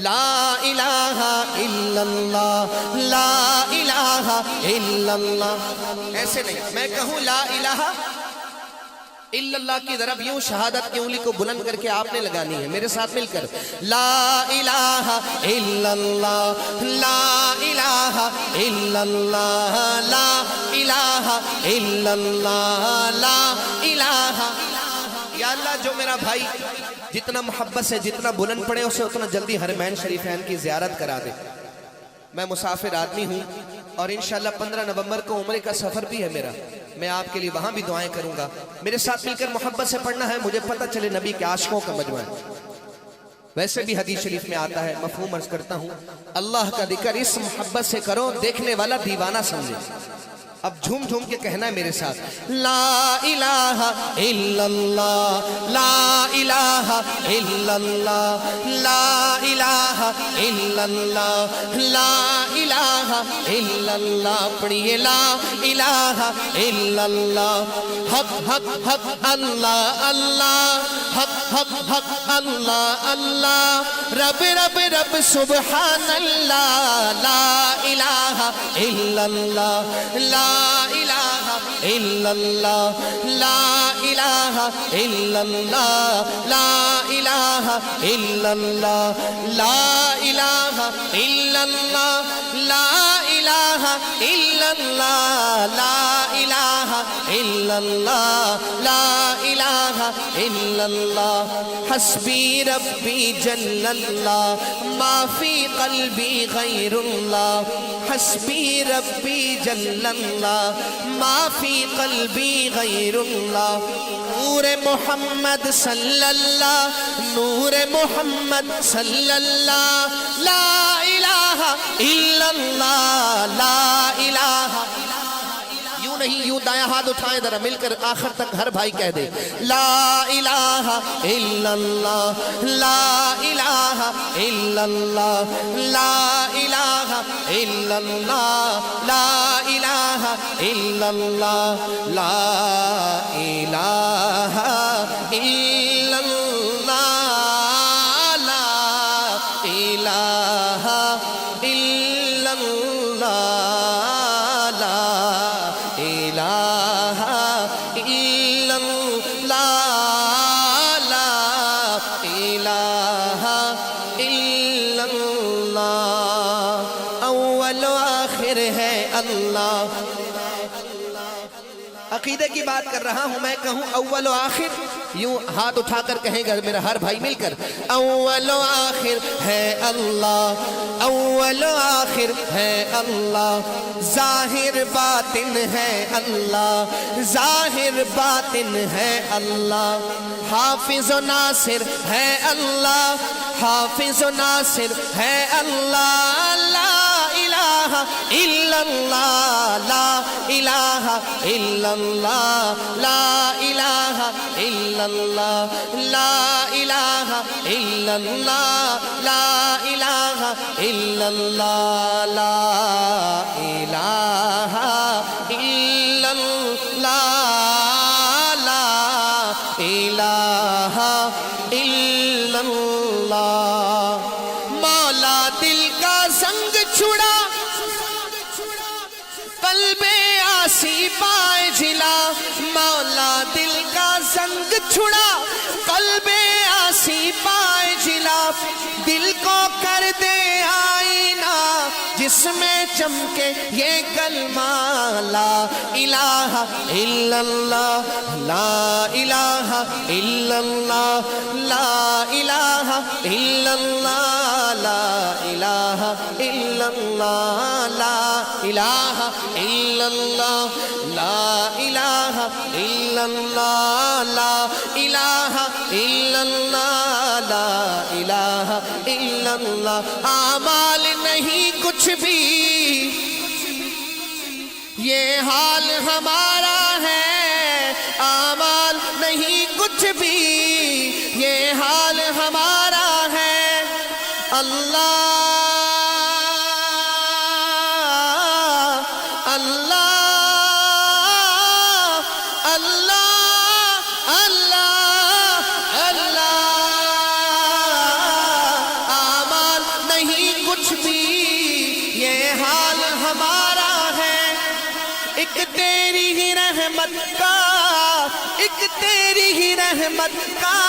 لا الہ الا اللہ لا الہ الا اللہ، ایسے نہیں، میں کہوں لا الہ الا اللہ کی طرف یوں شہادت کی انگلی کو بلند کر کے آپ نے لگانی ہے میرے ساتھ مل کر، لا الہ الا اللہ لا الہ الا اللہ لا الہ الا اللہ لا الہ۔ یا اللہ جو میرا بھائی جتنا محبت سے جتنا بلند پڑے اسے اتنا جلدی حرمین شریفین کی زیارت کرا دے۔ میں مسافر آدمی ہوں اور انشاءاللہ 15 نومبر کو عمرے کا سفر بھی ہے میرا، میں آپ کے لیے وہاں بھی دعائیں کروں گا، میرے ساتھ مل کر محبت سے پڑھنا ہے، مجھے پتہ چلے نبی کے عاشقوں کا مجمع ہے۔ ویسے بھی حدیث شریف میں آتا ہے، مفہوم عرض کرتا ہوں، اللہ کا ذکر اس محبت سے کرو دیکھنے والا دیوانہ سمجھے۔ اب جھوم جھوم کے کہنا ہے میرے ساتھ، لا الہ الا اللہ لا الہ الا اللہ لا الہ الا اللہ لا الہ الا اللہ، پڑھیے لا الہ الا اللہ، حق حق حق اللہ اللہ، حق حق حق اللہ اللہ، رب رب رب سبحان اللہ، لا الہ الا اللہ لا الہ الا اللہ لا الہ الا اللہ لا الہ الا اللہ لا الہ الا اللہ لا الہ الا اللہ لا الہ الا اللہ لا الہ الا اللہ، حسبی ربی جل اللہ ما فی قلبی غیر اللہ، حسبی ربی جل اللہ ما فی قلبی غیر اللہ، نور محمد صلی اللہ نور محمد صلی اللہ لا الہ الا اللہ لا الہ، یوں نہیں یوں دایاں ہاتھ اٹھائیں ذرا مل کر آخر تک ہر بھائی کہہ دے، لا الہ الا اللہ لا الہ الا اللہ لا الہ الا اللہ لا الہ الا اللہ لا الہ الا اللہ لا الہ الا اللہ اللہ۔ عقیدے کی بات کر رہا ہوں، میں کہوں اول و آخر، یوں ہاتھ اٹھا کر کہیں گا میرا ہر بھائی مل کر، اول و آخر ہے اللہ اول و آخر ہے اللہ، ظاہر باطن ہے اللہ ظاہر باطن ہے اللہ، حافظ و ناصر ہے اللہ حافظ و ناصر ہے اللہ، لا الہ الا اللہ لا الہ الا اللہ لا الہ الا اللہ لا الہ الا اللہ لا الہ الا اللہ لا الہ الا اللہ لا الہ الا اللہ، مولا دل کا زنگ چھڑا قلب آسی پائے جلا، مولا دل کا زنگ چھڑا قلب آسی پائے جلا، دل کو کر دے آئینہ جس میں چمکے یہ کلمہ لا الہ الا اللہ لا الہ الا اللہ لا الہ الا اللہ لا الہ الا اللہ لا الہ الا اللہ لا الہ الا اللہ لا الہ الا اللہ لا الہ الا اللہ، اعمال نہیں کچھ بھی یہ حال ہمارا ہے، اعمال نہیں کچھ بھی یہ حال ہمارا ہے، اللہ اللہ اللہ اللہ اللہ، اعمال نہیں کچھ بھی یہ حال ہمارا ہے، ایک تیری ہی رحمت کا، ایک تیری ہی رحمت کا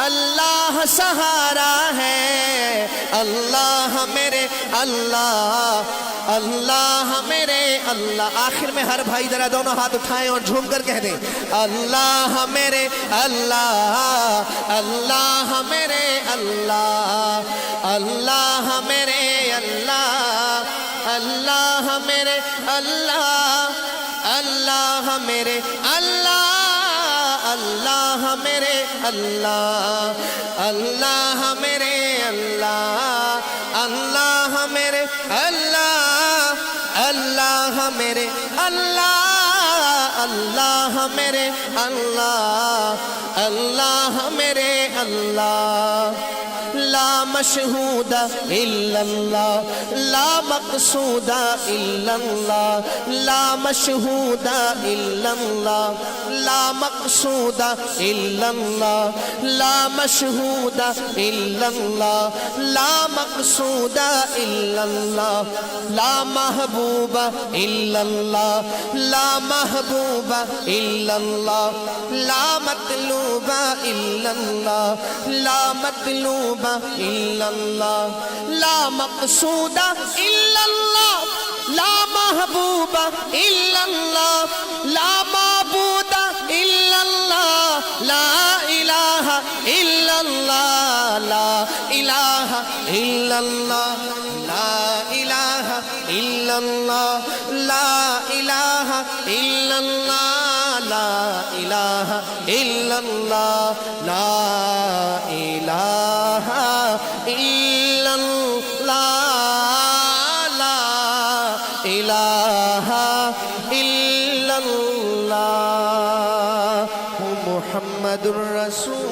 اللہ سہارا ہے۔ اللہ میرے اللہ، اللہ میرے اللہ۔ آخر میں ہر بھائی ذرا دونوں ہاتھ اٹھائیں اور جھوم کر کہہ دیں اللہ میرے اللہ، اللہ میرے اللہ، اللہ میرے اللہ، اللہ میرے اللہ، اللہ میرے اللہ، اللہ میرے اللہ، اللہ میرے اللہ، اللہ میرے اللہ، اللہ میرے اللہ، اللہ میرے اللہ، اللہ میرے اللہ۔ لا مشہود الا اللہ، لا مقصود الا اللہ، لا مشہود الا اللہ، لا مقصود الا اللہ، لا مشہود الا اللہ، لا مقصود الا اللہ، لا محبوب الا اللہ، لا محبوب الا اللہ، لا مطلوب الا اللہ، لا مطلوب الا اللہ، لا مقصود الا اللہ، لا محبوب الا اللہ، لا معبود الا اللہ، لا الہ الا اللہ، لا الہ الا اللہ، لا الہ الا اللہ، لا الہ الا اللہ، لا الہ الا اللہ، لا الہ الا اللہ، لا الہ الا اللہ، محمد الرسول